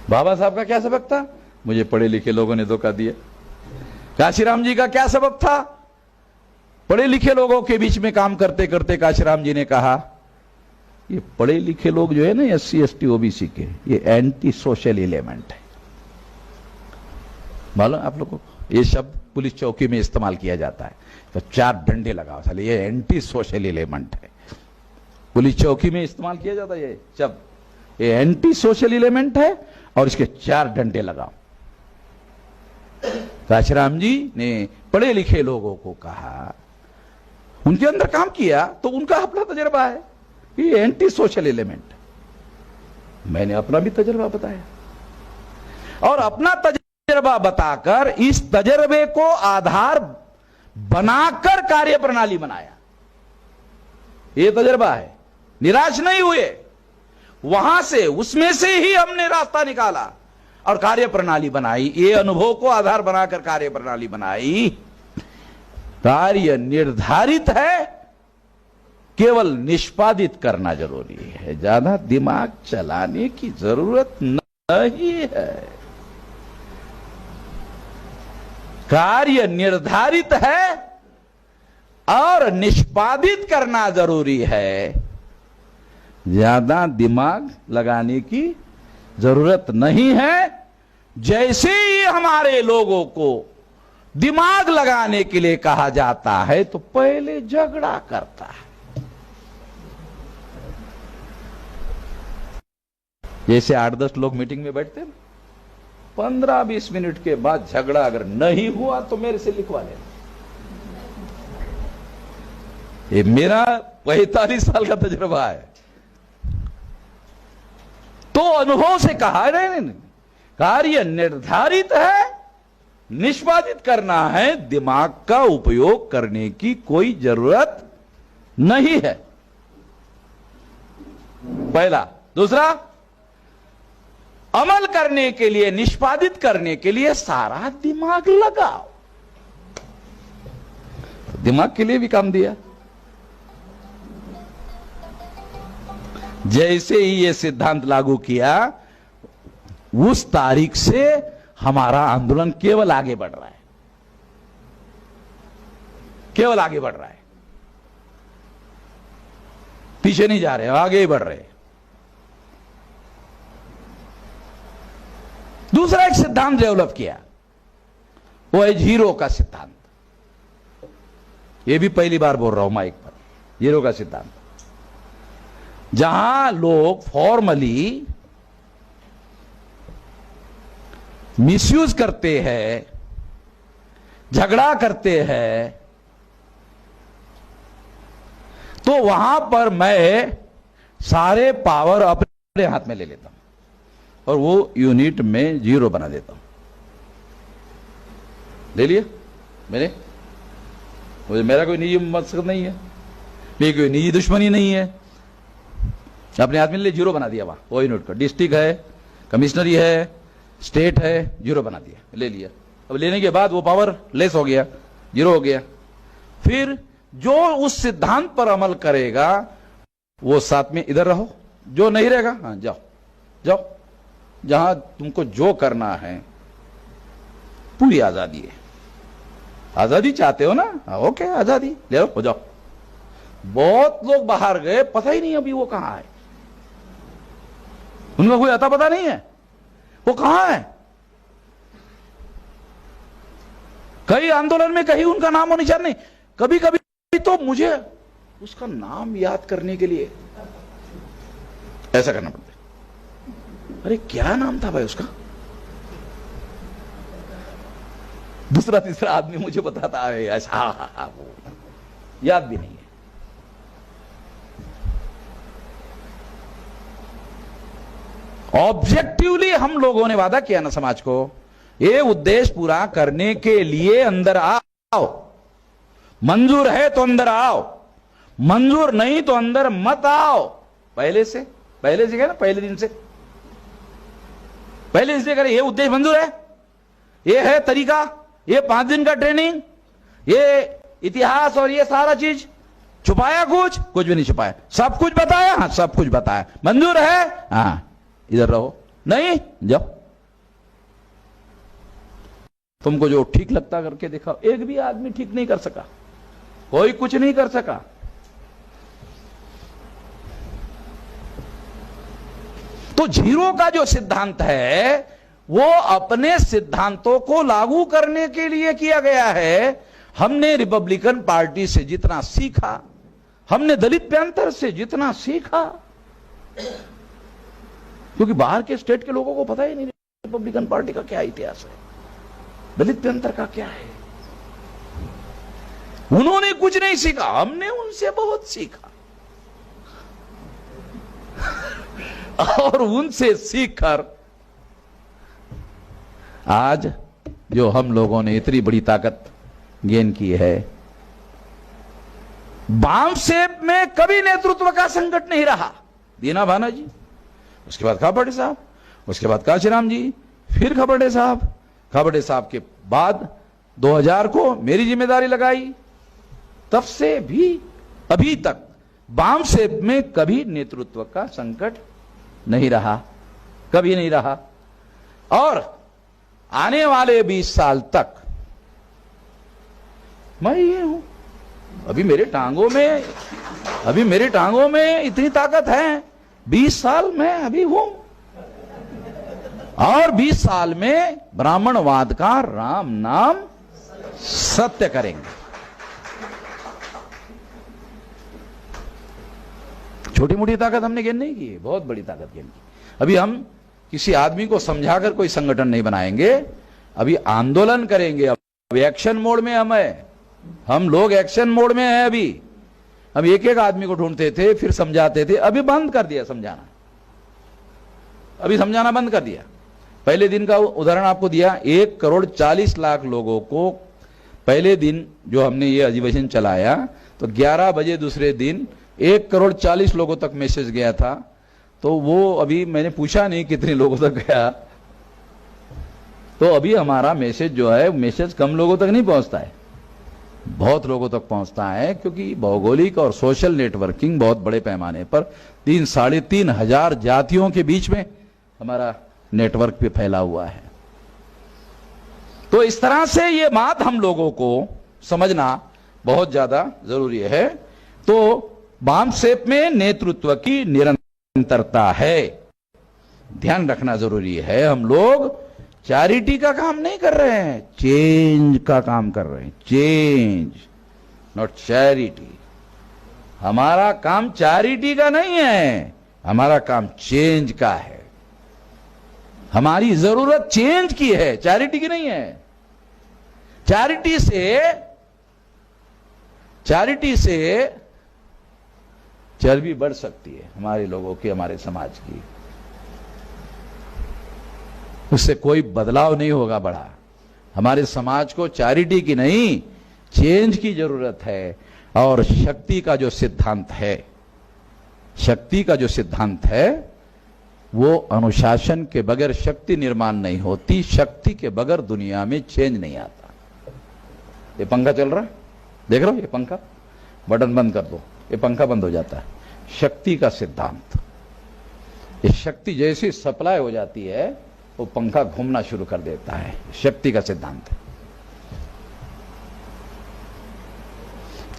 बाबा साहब का क्या सबक था? मुझे पढ़े लिखे लोगों ने धोखा दिया। काशीराम जी का क्या सबक था? पढ़े लिखे लोगों के बीच में काम करते करते काशीराम जी ने कहा, ये पढ़े लिखे लोग जो है ना, SC ST OBC के, ये एंटी सोशल एलिमेंट है। मालूम आप लोगों को ये शब्द पुलिस चौकी में इस्तेमाल किया जाता है, तो 4 डंडे लगाओ साले, ये एंटी सोशल एलिमेंट है। पुलिस चौकी में इस्तेमाल किया जाता है ये शब्द, ये एंटी सोशल एलिमेंट है और इसके 4 डंडे लगाओ। काशीराम जी ने पढ़े लिखे लोगों को कहा, उनके अंदर काम किया, तो उनका अपना तजर्बा है, ये एंटी सोशल एलिमेंट। मैंने अपना भी तजर्बा बताया और अपना तजर्बा बताकर इस तजर्बे को आधार बनाकर कार्य प्रणाली बनाया। ये तजर्बा है, निराश नहीं हुए, वहां से उसमें से ही हमने रास्ता निकाला और कार्य प्रणाली बनाई। ये अनुभव को आधार बनाकर कार्य प्रणाली बनाई। कार्य निर्धारित है, केवल निष्पादित करना जरूरी है, ज्यादा दिमाग चलाने की जरूरत नहीं है। कार्य निर्धारित है और निष्पादित करना जरूरी है, ज्यादा दिमाग लगाने की जरूरत नहीं है। जैसे ही हमारे लोगों को दिमाग लगाने के लिए कहा जाता है तो पहले झगड़ा करता है। जैसे 8-10 लोग मीटिंग में बैठते हैं, 15-20 मिनट के बाद झगड़ा अगर नहीं हुआ तो मेरे से लिखवा लेना। ये मेरा 45 साल का तजुर्बा है। तो अनुभव से कहा नहीं, कार्य निर्धारित है, निष्पादित करना है, दिमाग का उपयोग करने की कोई जरूरत नहीं है। पहला। दूसरा, अमल करने के लिए, निष्पादित करने के लिए सारा दिमाग लगाओ। दिमाग के लिए भी काम दिया। जैसे ही ये सिद्धांत लागू किया, उस तारीख से हमारा आंदोलन केवल आगे बढ़ रहा है, केवल आगे बढ़ रहा है, पीछे नहीं जा रहे, आगे ही बढ़ रहे। दूसरा एक सिद्धांत डेवलप किया, वो है जीरो का सिद्धांत। ये भी पहली बार बोल रहा हूं माइक पर, जीरो का सिद्धांत। जहां लोग फॉर्मली मिसयूज करते हैं, झगड़ा करते हैं, तो वहां पर मैं सारे पावर अपने हाथ में ले लेता हूं और वो यूनिट में जीरो बना देता हूं। ले लिया मैंने, मुझे मेरा कोई निजी मकसद नहीं है, मेरी कोई निजी दुश्मनी नहीं है। अपने आदमी ने जीरो बना दिया, वहां वो यूनिट का, डिस्ट्रिक्ट है, कमिश्नरी है, स्टेट है, जीरो बना दिया, ले लिया। अब लेने के बाद वो पावर लेस हो गया, जीरो हो गया। फिर जो उस सिद्धांत पर अमल करेगा वो साथ में इधर रहो, जो नहीं रहेगा हाँ जाओ जाओ, जहां तुमको जो करना है। पूरी आजादी है। आजादी चाहते हो ना? हाँ, ओके, आजादी ले लो, हो जाओ। बहुत लोग बाहर गए, पता ही नहीं अभी वो कहां है, उनका कोई अता पता नहीं है वो कहां है। कई आंदोलन में कहीं उनका नाम और निशान नहीं। कभी कभी तो मुझे उसका नाम याद करने के लिए ऐसा करना पड़ता है, अरे क्या नाम था भाई उसका। दूसरा तीसरा आदमी मुझे बताता है, ऐसा वो याद भी नहीं है। ऑब्जेक्टिवली हम लोगों ने वादा किया ना समाज को, ये उद्देश्य पूरा करने के लिए अंदर आओ। मंजूर है तो अंदर आओ, मंजूर नहीं तो अंदर मत आओ। पहले से क्या ना, पहले दिन से, पहले दिन से करें। ये उद्देश्य मंजूर है, ये है तरीका, ये 5 दिन का ट्रेनिंग, ये इतिहास और ये सारा चीज छुपाया, कुछ भी नहीं छुपाया, सब कुछ बताया। हाँ, सब कुछ बताया, मंजूर है, हाँ इधर रहो, नहीं, जाओ, तुमको जो ठीक लगता करके दिखाओ। एक भी आदमी ठीक नहीं कर सका, कोई कुछ नहीं कर सका। तो जीरो का जो सिद्धांत है वो अपने सिद्धांतों को लागू करने के लिए किया गया है। हमने रिपब्लिकन पार्टी से जितना सीखा, हमने दलित पैंथर से जितना सीखा, क्योंकि बाहर के स्टेट के लोगों को पता ही नहीं रिपब्लिकन पार्टी का क्या इतिहास है, दलित पैंथर का क्या है। उन्होंने कुछ नहीं सीखा, हमने उनसे बहुत सीखा और उनसे सीखकर आज जो हम लोगों ने इतनी बड़ी ताकत गेन की है। बामसेब में कभी नेतृत्व का संकट नहीं रहा, दीना भाना जी, उसके बाद खाबड़े साहब, उसके बाद काशीराम जी, फिर खाबड़े साहब, खाबड़े साहब के बाद 2000 को मेरी जिम्मेदारी लगाई, तब से भी अभी तक बामसेब में कभी नेतृत्व का संकट नहीं रहा, कभी नहीं रहा। और आने वाले 20 साल तक मैं ये हूं। अभी मेरे टांगों में इतनी ताकत है, 20 साल मैं अभी हूं, और 20 साल में ब्राह्मणवाद का राम नाम सत्य करेंगे। छोटी मोटी ताकत हमने गेन नहीं की, बहुत बड़ी ताकत गेन की। अभी हम किसी आदमी को समझाकर कोई संगठन नहीं बनाएंगे, अभी आंदोलन करेंगे। अब एक्शन मोड में हम लोग एक्शन मोड में हैं। अभी एक एक आदमी को ढूंढते थे, फिर समझाते थे, अभी बंद कर दिया समझाना, अभी समझाना बंद कर दिया। पहले दिन का उदाहरण आपको दिया, 1,40,00,000 लोगों को पहले दिन जो हमने ये अधिवेशन चलाया तो 11 बजे दूसरे दिन 1,40,00,000 लोगों तक मैसेज गया था। तो वो अभी मैंने पूछा नहीं कितने लोगों तक गया, तो अभी हमारा मैसेज जो है, मैसेज कम लोगों तक नहीं पहुंचता है, बहुत लोगों तक पहुंचता है, क्योंकि भौगोलिक और सोशल नेटवर्किंग बहुत बड़े पैमाने पर 3-3.5 हजार जातियों के बीच में हमारा नेटवर्क पे फैला हुआ है। तो इस तरह से ये बात हम लोगों को समझना बहुत ज्यादा जरूरी है। तो बामसेब में नेतृत्व की निरंतरता है, ध्यान रखना जरूरी है। हम लोग चैरिटी का काम नहीं कर रहे हैं, चेंज का काम कर रहे हैं, चेंज नॉट चैरिटी। हमारा काम चैरिटी का नहीं है, हमारा काम चेंज का है। हमारी जरूरत चेंज की है, चैरिटी की नहीं है। चैरिटी से चर्बी बढ़ सकती है हमारे लोगों की, हमारे समाज की, उससे कोई बदलाव नहीं होगा बड़ा। हमारे समाज को चैरिटी की नहीं, चेंज की जरूरत है। और शक्ति का जो सिद्धांत है, वो अनुशासन के बगैर शक्ति निर्माण नहीं होती, शक्ति के बगैर दुनिया में चेंज नहीं आता। ये पंखा चल रहा है, देख रहे हो, ये पंखा, बटन बंद कर दो, ये पंखा बंद हो जाता है। शक्ति का सिद्धांत, ये शक्ति जैसी सप्लाई हो जाती है वो पंखा घूमना शुरू कर देता है, शक्ति का सिद्धांत।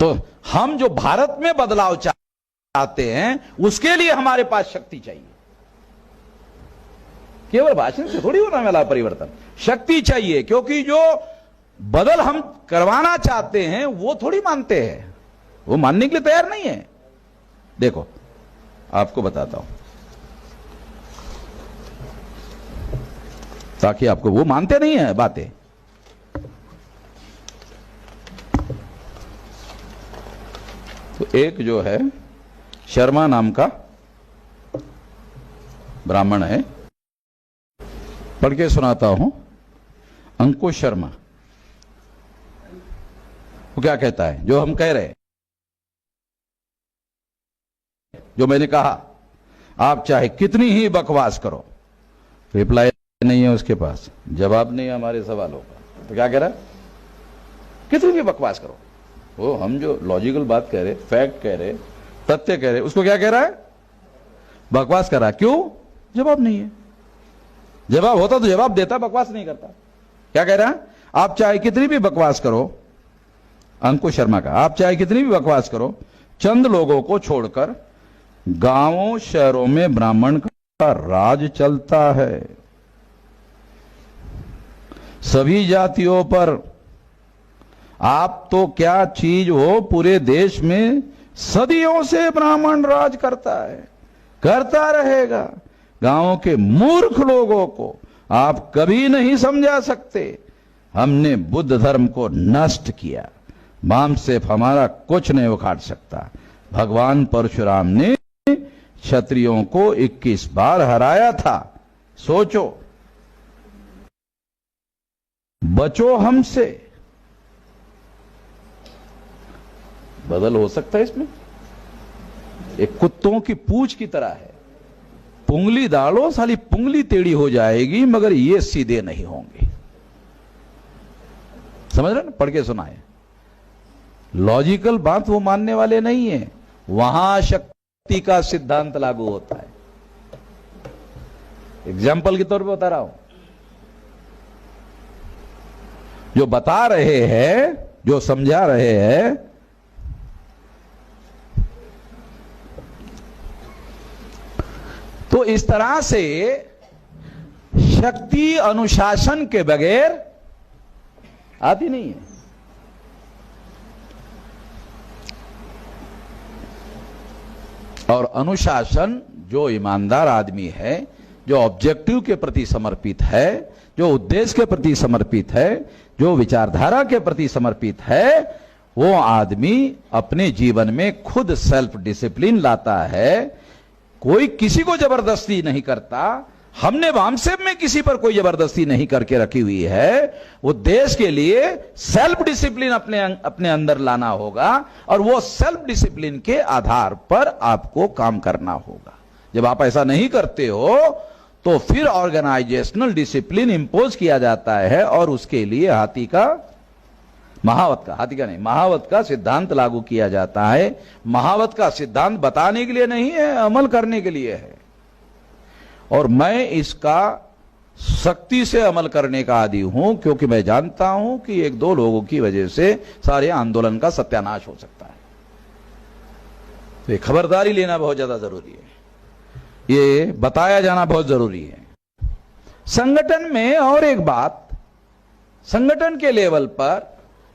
तो हम जो भारत में बदलाव चाहते हैं, उसके लिए हमारे पास शक्ति चाहिए। केवल भाषण से थोड़ी होने वाला परिवर्तन, शक्ति चाहिए। क्योंकि जो बदल हम करवाना चाहते हैं वो थोड़ी मानते हैं, वो मानने के लिए तैयार नहीं है। देखो आपको बताता हूं, ताकि आपको, वो मानते नहीं है बातें। तो एक जो है शर्मा नाम का ब्राह्मण है, पढ़ के सुनाता हूं। अंकुश शर्मा वो क्या कहता है, जो हम कह रहे हैं, जो मैंने कहा, आप चाहे कितनी ही बकवास करो, रिप्लाई नहीं है उसके पास, जवाब नहीं है हमारे सवालों का, तो क्या कह रहा है, कितनी भी बकवास करो। वो हम जो लॉजिकल बात कह रहे, फैक्ट कह रहे, तथ्य कह रहे, उसको क्या कह रहा है, बकवास कर रहा है। क्यों? जवाब नहीं है। जवाब होता तो जवाब देता, बकवास नहीं करता। क्या कह रहा है? आप चाहे कितनी भी बकवास करो, अंकुश शर्मा का, आप चाहे कितनी भी बकवास करो, चंद लोगों को छोड़कर गांवों शहरों में ब्राह्मण का राज चलता है। सभी जातियों पर आप तो क्या चीज हो, पूरे देश में सदियों से ब्राह्मण राज करता है, करता रहेगा। गांवों के मूर्ख लोगों को आप कभी नहीं समझा सकते। हमने बुद्ध धर्म को नष्ट किया, बाम से हमारा कुछ नहीं उखाड़ सकता। भगवान परशुराम ने क्षत्रियों को 21 बार हराया था। सोचो, बचो हमसे। बदल हो सकता है इसमें? एक कुत्तों की पूंछ की तरह है, पुंगली डालो साली पुंगली टेढ़ी हो जाएगी, मगर ये सीधे नहीं होंगे। समझ रहे ना? पढ़ के सुनाए। लॉजिकल बात वो मानने वाले नहीं है, वहां शक्ति का सिद्धांत लागू होता है। एग्जाम्पल के तौर पे बता रहा हूं। जो बता रहे हैं, जो समझा रहे हैं, तो इस तरह से शक्ति अनुशासन के बगैर आती नहीं है। और अनुशासन, जो ईमानदार आदमी है, जो ऑब्जेक्टिव के प्रति समर्पित है, जो उद्देश्य के प्रति समर्पित है, जो विचारधारा के प्रति समर्पित है, वो आदमी अपने जीवन में खुद सेल्फ डिसिप्लिन लाता है। कोई किसी को जबरदस्ती नहीं करता। हमने वामसेब में किसी पर कोई जबरदस्ती नहीं करके रखी हुई है। वो देश के लिए सेल्फ डिसिप्लिन अपने अंदर लाना होगा, और वो सेल्फ डिसिप्लिन के आधार पर आपको काम करना होगा। जब आप ऐसा नहीं करते हो तो फिर ऑर्गेनाइजेशनल डिसिप्लिन इंपोज किया जाता है, और उसके लिए हाथी का महावत का सिद्धांत लागू किया जाता है। महावत का सिद्धांत बताने के लिए नहीं है, अमल करने के लिए है। और मैं इसका सख्ती से अमल करने का आदी हूं, क्योंकि मैं जानता हूं कि एक दो लोगों की वजह से सारे आंदोलन का सत्यानाश हो सकता है। तो ये खबरदारी लेना बहुत ज्यादा जरूरी है, ये बताया जाना बहुत जरूरी है। संगठन में और एक बात, संगठन के लेवल पर,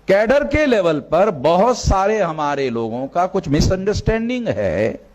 कैडर के लेवल पर बहुत सारे हमारे लोगों का कुछ मिसअंडरस्टैंडिंग है